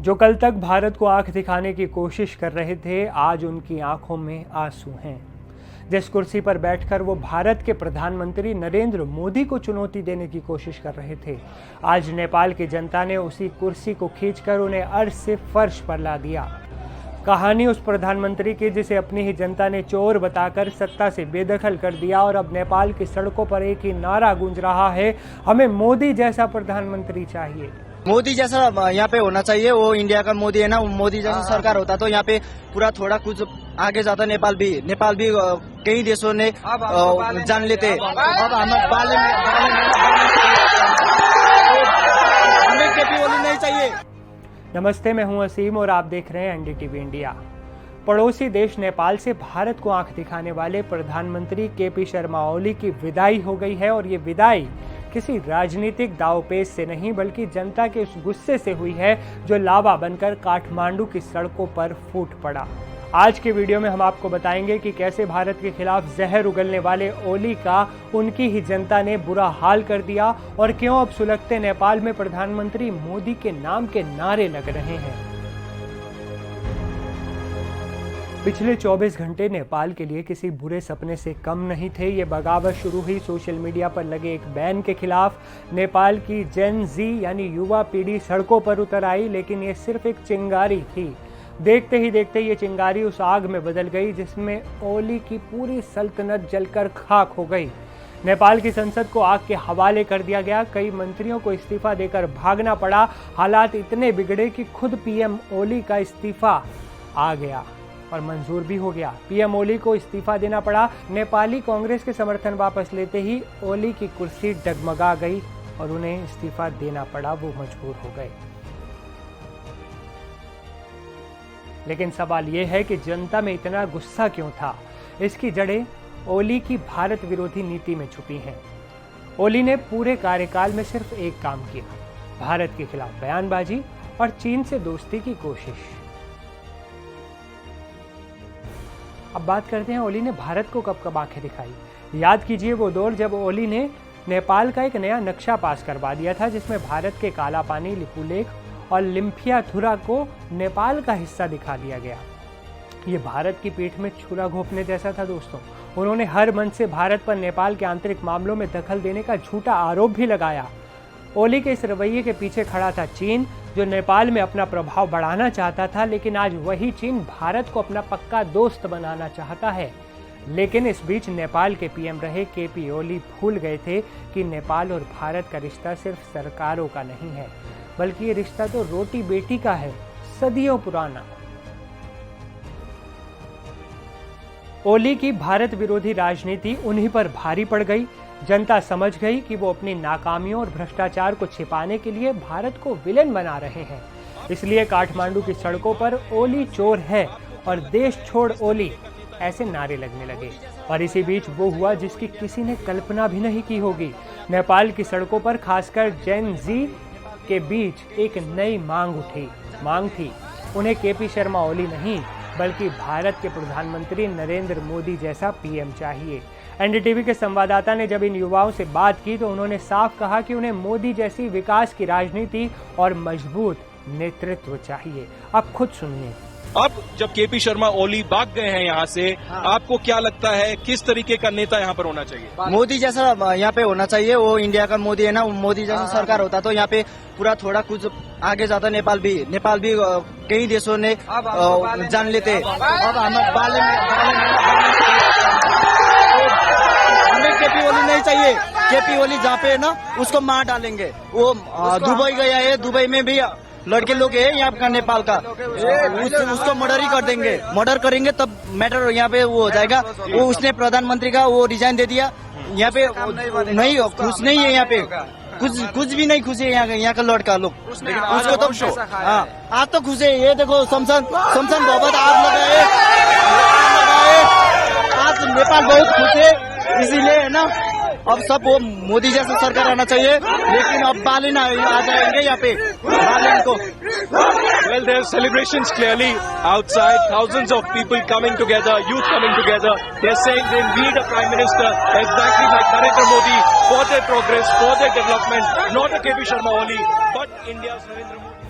जो कल तक भारत को आंख दिखाने की कोशिश कर रहे थे, आज उनकी आंखों में आंसू हैं। जिस कुर्सी पर बैठकर वो भारत के प्रधानमंत्री नरेंद्र मोदी को चुनौती देने की कोशिश कर रहे थे, आज नेपाल की जनता ने उसी कुर्सी को खींचकर उन्हें अर्श से फर्श पर ला दिया। कहानी उस प्रधानमंत्री की जिसे अपनी ही जनता ने चोर बताकर सत्ता से बेदखल कर दिया और अब नेपाल की सड़कों पर एक ही नारा गूंज रहा है, हमें मोदी जैसा प्रधानमंत्री चाहिए। मोदी जैसा यहाँ पे होना चाहिए। वो इंडिया का मोदी है ना, मोदी जैसा सरकार होता तो यहाँ पे पूरा थोड़ा कुछ आगे जाता। नेपाल भी कई देशों ने जान लेते। अब हमें केपी ओली नहीं चाहिए। नमस्ते, मैं हूं असीम और आप देख रहे हैं एनडीटीवी इंडिया। पड़ोसी देश नेपाल से भारत को आंख दिखाने वाले प्रधानमंत्री केपी शर्मा ओली की विदाई हो गई है और ये विदाई किसी राजनीतिक दांवपेच से नहीं बल्कि जनता के उस गुस्से से हुई है जो लावा बनकर काठमांडू की सड़कों पर फूट पड़ा। आज के वीडियो में हम आपको बताएंगे कि कैसे भारत के खिलाफ जहर उगलने वाले ओली का उनकी ही जनता ने बुरा हाल कर दिया और क्यों अब सुलगते नेपाल में प्रधानमंत्री मोदी के नाम के नारे लग रहे हैं। पिछले 24 घंटे नेपाल के लिए किसी बुरे सपने से कम नहीं थे। ये बगावत शुरू हुई सोशल मीडिया पर लगे एक बैन के खिलाफ। नेपाल की जेन जी यानी युवा पीढ़ी सड़कों पर उतर आई, लेकिन ये सिर्फ एक चिंगारी थी। देखते ही देखते ये चिंगारी उस आग में बदल गई जिसमें ओली की पूरी सल्तनत जलकर खाक हो गई। नेपाल की संसद को आग के हवाले कर दिया गया। कई मंत्रियों को इस्तीफा देकर भागना पड़ा। हालात इतने बिगड़े कि खुद पीएम ओली का इस्तीफा आ गया और मंजूर भी हो गया। पीएम ओली को इस्तीफा देना पड़ा। नेपाली कांग्रेस के समर्थन वापस लेते ही ओली की कुर्सी डगमगा गई और उन्हें इस्तीफा देना पड़ा। वो मजबूर हो गए। लेकिन सवाल यह है कि जनता में इतना गुस्सा क्यों था? इसकी जड़ें ओली की भारत विरोधी नीति में छुपी हैं। ओली ने पूरे कार्यकाल में सिर्फ एक काम किया, भारत के खिलाफ बयानबाजी और चीन से दोस्ती की कोशिश। अब बात करते हैं ओली ने भारत को कब कब आंखें दिखाई। याद कीजिए वो दौर जब ओली ने नेपाल का एक नया नक्शा पास करवा दिया था जिसमें भारत के काला पानी, लिपुलेख और लिम्फियाथुरा को नेपाल का हिस्सा दिखा दिया गया। ये भारत की पीठ में छुरा घोंपने जैसा था दोस्तों। उन्होंने हर मंच से भारत पर नेपाल के आंतरिक मामलों में दखल देने का झूठा आरोप भी लगाया। ओली के इस रवैये के पीछे खड़ा था चीन, जो नेपाल में अपना प्रभाव बढ़ाना चाहता था, लेकिन आज वही चीन भारत को अपना पक्का दोस्त बनाना चाहता है। लेकिन इस बीच नेपाल के पीएम रहे केपी ओली भूल गए थे कि नेपाल और भारत का रिश्ता सिर्फ सरकारों का नहीं है, बल्कि ये रिश्ता तो रोटी बेटी का है, सदियों पुराना। ओली की भारत विरोधी राजनीति उन्हीं पर भारी पड़ गई। जनता समझ गई कि वो अपनी नाकामियों और भ्रष्टाचार को छिपाने के लिए भारत को विलेन बना रहे हैं। इसलिए काठमांडू की सड़कों पर ओली चोर है और देश छोड़ ओली ऐसे नारे लगने लगे। और इसी बीच वो हुआ जिसकी किसी ने कल्पना भी नहीं की होगी। नेपाल की सड़कों पर खासकर जेन जी के बीच एक नई मांग थी। उन्हें केपी शर्मा ओली नहीं बल्कि भारत के प्रधानमंत्री नरेंद्र मोदी जैसा पीएम चाहिए। एनडीटीवी के संवाददाता ने जब इन युवाओं से बात की तो उन्होंने साफ कहा कि उन्हें मोदी जैसी विकास की राजनीति और मजबूत नेतृत्व चाहिए। आप खुद सुनिए। अब जब केपी शर्मा ओली भाग गए हैं यहाँ से, आपको क्या लगता है किस तरीके का नेता यहाँ पर होना चाहिए? मोदी जैसा यहाँ पे होना चाहिए। वो इंडिया का मोदी है ना, मोदी जैसा सरकार होता तो यहाँ पे पूरा थोड़ा कुछ आगे जाता। नेपाल भी कई देशों ने जान लेते। अब हमें केपी ओली नहीं चाहिए। केपी ओली जहाँ पे है ना उसको मार डालेंगे। वो दुबई गया है, दुबई में भी लड़के लोग है यहाँ का नेपाल का, उसको मर्डर ही कर देंगे। मर्डर करेंगे तब मैटर यहाँ पे वो हो जाएगा। वो उसने प्रधानमंत्री का वो रिजाइन दे दिया। यहाँ पे नहीं खुश नहीं है। यहाँ पे कुछ भी नहीं खुश है यहाँ का लड़का लोग। उसको तो आज तो खुश है। ये देखो शमशान भवन आग लगाए। आज नेपाल बहुत खुश है। इसीलिए है ना अब सब वो मोदी जैसा सरकार आना चाहिए। लेकिन अब बालिन आ जाएंगे यहाँ पे बालिन को। Well, there are celebrations clearly outside. Thousands of people coming together, youth coming together. They're saying they need a prime minister exactly like Narendra Modi for their progress, for their development. Not a KP Sharma Oli, but India's Narendra Modi.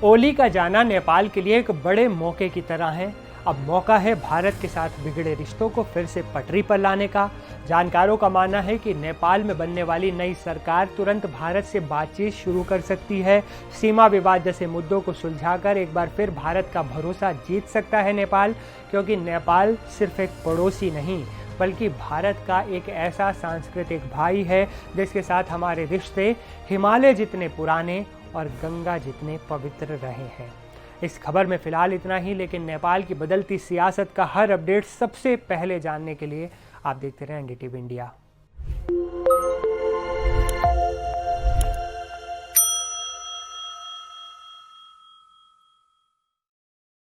ओली का जाना नेपाल के लिए एक बड़े मौके की तरह है। अब मौका है भारत के साथ बिगड़े रिश्तों को फिर से पटरी पर लाने का। जानकारों का मानना है कि नेपाल में बनने वाली नई सरकार तुरंत भारत से बातचीत शुरू कर सकती है। सीमा विवाद जैसे मुद्दों को सुलझाकर एक बार फिर भारत का भरोसा जीत सकता है नेपाल, क्योंकि नेपाल सिर्फ एक पड़ोसी नहीं बल्कि भारत का एक ऐसा सांस्कृतिक भाई है जिसके साथ हमारे रिश्ते हिमालय जितने पुराने और गंगा जितने पवित्र रहे हैं। इस खबर में फिलहाल इतना ही, लेकिन नेपाल की बदलती सियासत का हर अपडेट सबसे पहले जानने के लिए आप देखते रहें एनडीटीवी इंडिया।